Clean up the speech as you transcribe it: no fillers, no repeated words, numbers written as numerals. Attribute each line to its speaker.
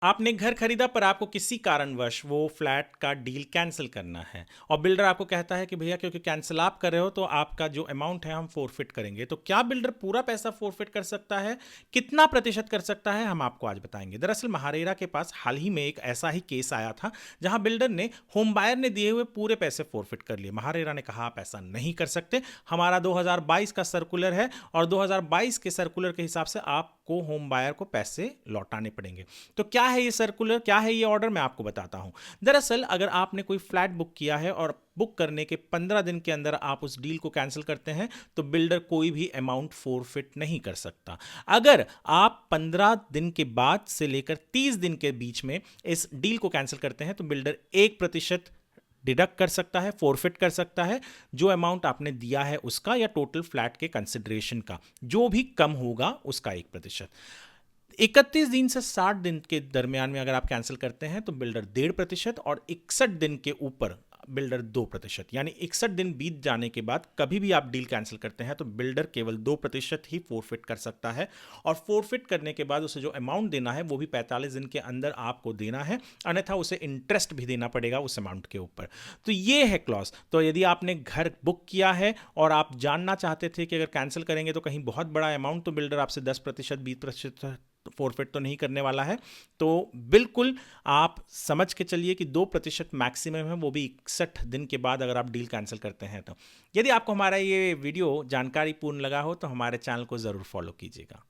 Speaker 1: आपने घर खरीदा पर आपको किसी कारणवश वो फ्लैट का डील कैंसिल करना है और बिल्डर आपको कहता है कि भैया क्योंकि कैंसिल आप कर रहे हो तो आपका जो अमाउंट है हम फोरफिट करेंगे। तो क्या बिल्डर पूरा पैसा फोरफिट कर सकता है? कितना प्रतिशत कर सकता है, हम आपको आज बताएंगे। दरअसल महारेरा के पास हाल ही में एक ऐसा ही केस आया था जहां बिल्डर ने होम बायर ने दिए हुए पूरे पैसे फोरफिट कर लिए। महारेरा ने कहा आप ऐसा नहीं कर सकते, हमारा 2022 का सर्कुलर है और 2022 के सर्कुलर के हिसाब से आपको होम बायर को पैसे लौटाने पड़ेंगे। तो क्या है ये सर्कुलर, क्या है ये ऑर्डर, मैं आपको बताता हूं। दरअसल अगर आपने कोई फ्लैट बुक किया है और बुक करने के 15 दिन के अंदर आप उस डील को कैंसिल करते हैं तो बिल्डर कोई भी अमाउंट फोरफिट नहीं कर सकता। अगर आप 15 दिन के बाद से लेकर 30 दिन के बीच में इस डील को कैंसिल करते हैं तो बिल्डर 1% डिडक्ट कर सकता है, फोरफिट कर सकता है, जो अमाउंट आपने दिया है उसका या टोटल फ्लैट के कंसिडरेशन का, जो भी कम होगा उसका 1%। 31 दिन से 60 दिन के दरमियान में अगर आप कैंसिल करते हैं तो बिल्डर 1.5% और 61 दिन के ऊपर बिल्डर 2%। यानी 61 दिन बीत जाने के बाद कभी भी आप डील कैंसिल करते हैं तो बिल्डर केवल 2% ही फोरफिट कर सकता है और फोरफिट करने के बाद उसे जो अमाउंट देना है वो भी 45 दिन के अंदर आपको देना है, अन्यथा उसे इंटरेस्ट भी देना पड़ेगा उस अमाउंट के ऊपर। तो ये है क्लॉज। तो यदि आपने घर बुक किया है और आप जानना चाहते थे कि अगर कैंसिल करेंगे तो कहीं बहुत बड़ा अमाउंट तो बिल्डर आपसे 10% 20% फोरफिट तो नहीं करने वाला है, तो बिल्कुल आप समझ के चलिए कि 2% मैक्सिमम है, वो भी 61 दिन के बाद अगर आप डील कैंसिल करते हैं तो। यदि आपको हमारा ये वीडियो जानकारीपूर्ण लगा हो तो हमारे चैनल को ज़रूर फॉलो कीजिएगा।